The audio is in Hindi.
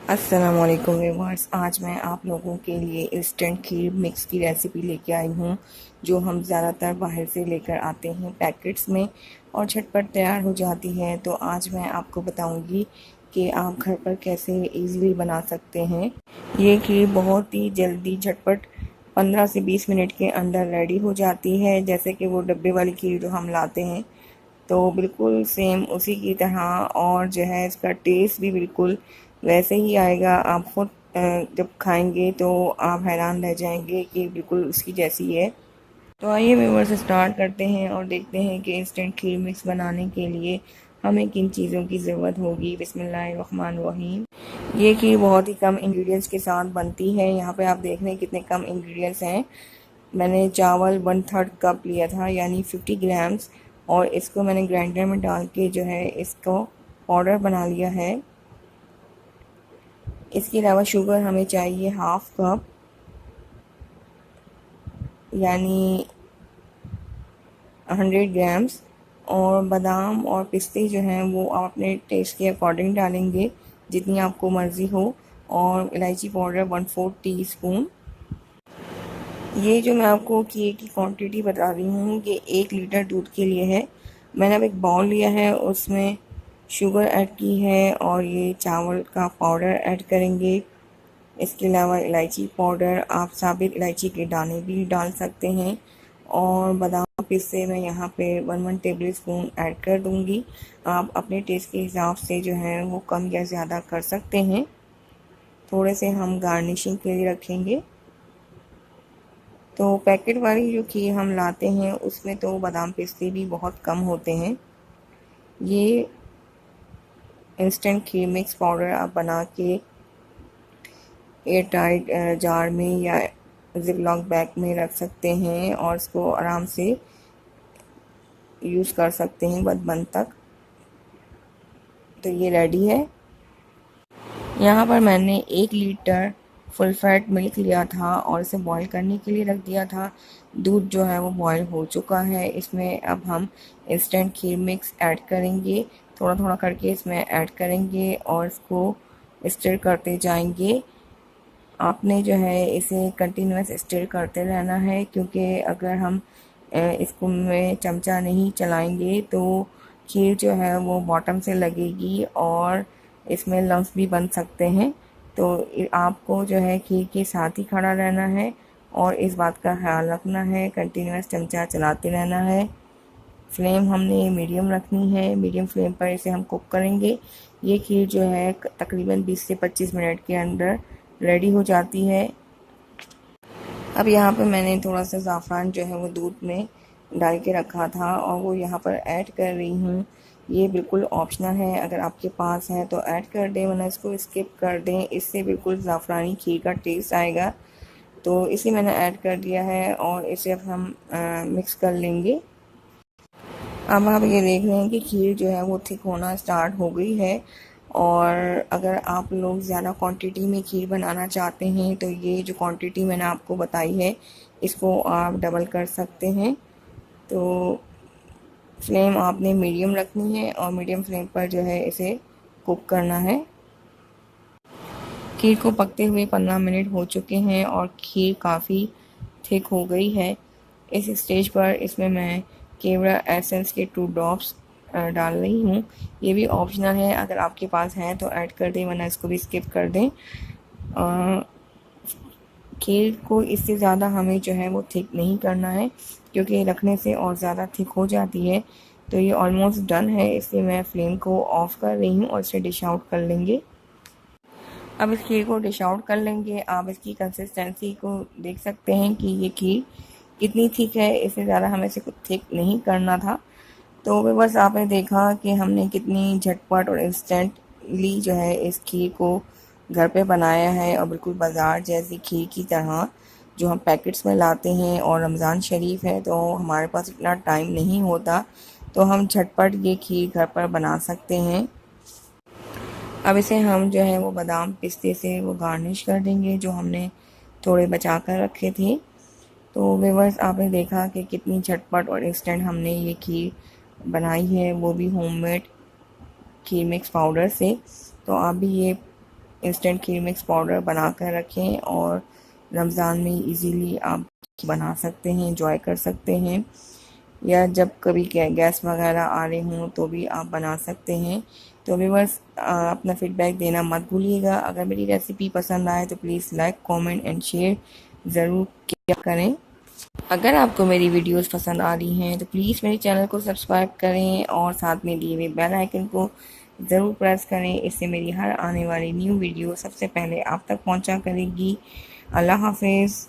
अस्सलाम वालेकुम व्यूअर्स। आज मैं आप लोगों के लिए इंस्टेंट खीर मिक्स की रेसिपी लेके आई हूँ, जो हम ज़्यादातर बाहर से लेकर आते हैं पैकेट्स में और झटपट तैयार हो जाती है। तो आज मैं आपको बताऊँगी कि आप घर पर कैसे इजीली बना सकते हैं। ये खीर बहुत ही जल्दी झटपट 15 से 20 मिनट के अंदर रेडी हो जाती है, जैसे कि वो डब्बे वाली खीर जो हम लाते हैं, तो बिल्कुल सेम उसी की तरह। और जो है इसका टेस्ट भी बिल्कुल वैसे ही आएगा। आप खुद जब खाएंगे तो आप हैरान रह जाएंगे कि बिल्कुल उसकी जैसी है। तो आइए व्यूअर्स स्टार्ट करते हैं और देखते हैं कि इंस्टेंट खीर मिक्स बनाने के लिए हमें किन चीज़ों की ज़रूरत होगी। बिस्मिल्लाहिर्रहमानिर्रहीम। ये खीर बहुत ही कम इंग्रेडिएंट्स के साथ बनती है। यहाँ पे आप देख रहे हैं कितने कम इंग्रेडिएंट्स हैं। मैंने चावल 1/3 कप लिया था, यानी 50 ग्राम्स, और इसको मैंने ग्राइंडर में डाल के जो है इसको पाउडर बना लिया है। इसके अलावा शुगर हमें चाहिए हाफ कप, यानी 100 ग्राम्स। और बादाम और पिस्ते जो हैं वो आप अपने टेस्ट के अकॉर्डिंग डालेंगे, जितनी आपको मर्ज़ी हो। और इलायची पाउडर 1/4 टीस्पून। ये जो मैं आपको खीर की क्वांटिटी बता रही हूँ, ये 1 लीटर दूध के लिए है। मैंने अब एक बाउल लिया है, उसमें शुगर ऐड की है और ये चावल का पाउडर ऐड करेंगे। इसके अलावा इलायची पाउडर, आप साबित इलायची के दाने भी डाल सकते हैं। और बादाम पिस्ते मैं यहाँ पे 1 टेबल स्पून ऐड कर दूँगी। आप अपने टेस्ट के हिसाब से जो है वो कम या ज़्यादा कर सकते हैं। थोड़े से हम गार्निशिंग के लिए रखेंगे। तो पैकेट वाली जो खीर हम लाते हैं उसमें तो बादाम पिस्ते भी बहुत कम होते हैं। ये इंस्टेंट खीर मिक्स पाउडर आप बना के एयर टाइट जार में या जिपलॉक बैग में रख सकते हैं और इसको आराम से यूज़ कर सकते हैं बद तक। तो ये रेडी है। यहाँ पर मैंने 1 लीटर फुल फैट मिल्क लिया था और इसे बॉईल करने के लिए रख दिया था। दूध जो है वो बॉईल हो चुका है। इसमें अब हम इंस्टेंट खीर मिक्स ऐड करेंगे, थोड़ा थोड़ा करके इसमें ऐड करेंगे और इसको स्टिर करते जाएंगे। आपने जो है इसे कंटिन्यूस स्टिर करते रहना है, क्योंकि अगर हम इसको में चमचा नहीं चलाएंगे तो खीर जो है वो बॉटम से लगेगी और इसमें लम्स भी बन सकते हैं। तो आपको जो है खीर के साथ ही खड़ा रहना है और इस बात का ख्याल रखना है, कंटिन्यूस चमचा चलाते रहना है। फ्लेम हमने मीडियम रखनी है, मीडियम फ्लेम पर इसे हम कुक करेंगे। ये खीर जो है तकरीबन 20 से 25 मिनट के अंदर रेडी हो जाती है। अब यहाँ पे मैंने थोड़ा सा ज़ाफ़रान जो है वो दूध में डाल के रखा था और वो यहाँ पर ऐड कर रही हूँ। ये बिल्कुल ऑप्शनल है, अगर आपके पास है तो ऐड कर दें, वरना इसको स्किप कर दें। इससे बिल्कुल ज़ाफ़रानी खीर का टेस्ट आएगा। तो इसे मैंने ऐड कर दिया है और इसे अब हम मिक्स कर लेंगे। अब आप ये देख रहे हैं कि खीर जो है वो थिक होना स्टार्ट हो गई है। और अगर आप लोग ज़्यादा क्वांटिटी में खीर बनाना चाहते हैं तो ये जो क्वांटिटी मैंने आपको बताई है इसको आप डबल कर सकते हैं। तो फ्लेम आपने मीडियम रखनी है और मीडियम फ्लेम पर जो है इसे कुक करना है। खीर को पकते हुए 15 मिनट हो चुके हैं और खीर काफ़ी थिक हो गई है। इस स्टेज पर इसमें मैं केवड़ा एसेंस के 2 ड्रॉप्स डाल रही हूँ। ये भी ऑप्शनल है, अगर आपके पास है तो ऐड कर दें, वरना इसको भी स्किप कर दें। खीर को इससे ज़्यादा हमें जो है वो थिक नहीं करना है, क्योंकि रखने से और ज़्यादा थिक हो जाती है। तो ये ऑलमोस्ट डन है, इसलिए मैं फ्लेम को ऑफ़ कर रही हूँ और इसे डिश आउट कर लेंगे। अब इस खीर को डिश आउट कर लेंगे। आप इसकी कंसिस्टेंसी को देख सकते हैं कि ये खीर कितनी थिक है। इससे ज़्यादा हमें इसे कुछ थिक नहीं करना था। तो बस आपने देखा कि हमने कितनी झटपट और इंस्टेंटली जो है इस खीर को घर पे बनाया है, और बिल्कुल बाज़ार जैसी खीर की तरह जो हम पैकेट्स में लाते हैं। और रमज़ान शरीफ है तो हमारे पास इतना टाइम नहीं होता, तो हम झटपट ये खीर घर पर बना सकते हैं। अब इसे हम जो है वो बादाम पिस्ते से वो गार्निश कर देंगे, जो हमने थोड़े बचा कर रखे थे। तो व्यूअर्स, आपने देखा कि कितनी झटपट और इंस्टेंट हमने ये खीर बनाई है, वो भी होममेड खीर मिक्स पाउडर से। तो आप भी ये इंस्टेंट खीर मिक्स पाउडर बना कर रखें और रमज़ान में इजीली आप बना सकते हैं, एंजॉय कर सकते हैं, या जब कभी गैस वगैरह आ रहे हों तो भी आप बना सकते हैं। तो व्यूअर्स, अपना फीडबैक देना मत भूलिएगा। अगर मेरी रेसिपी पसंद आए तो please like, comment and share ज़रूर किया करें। अगर आपको मेरी वीडियोस पसंद आ रही हैं तो प्लीज़ मेरे चैनल को सब्सक्राइब करें और साथ में दिए हुए बेल आइकन को ज़रूर प्रेस करें। इससे मेरी हर आने वाली न्यू वीडियो सबसे पहले आप तक पहुंचा करेगी। अल्लाह हाफिज़।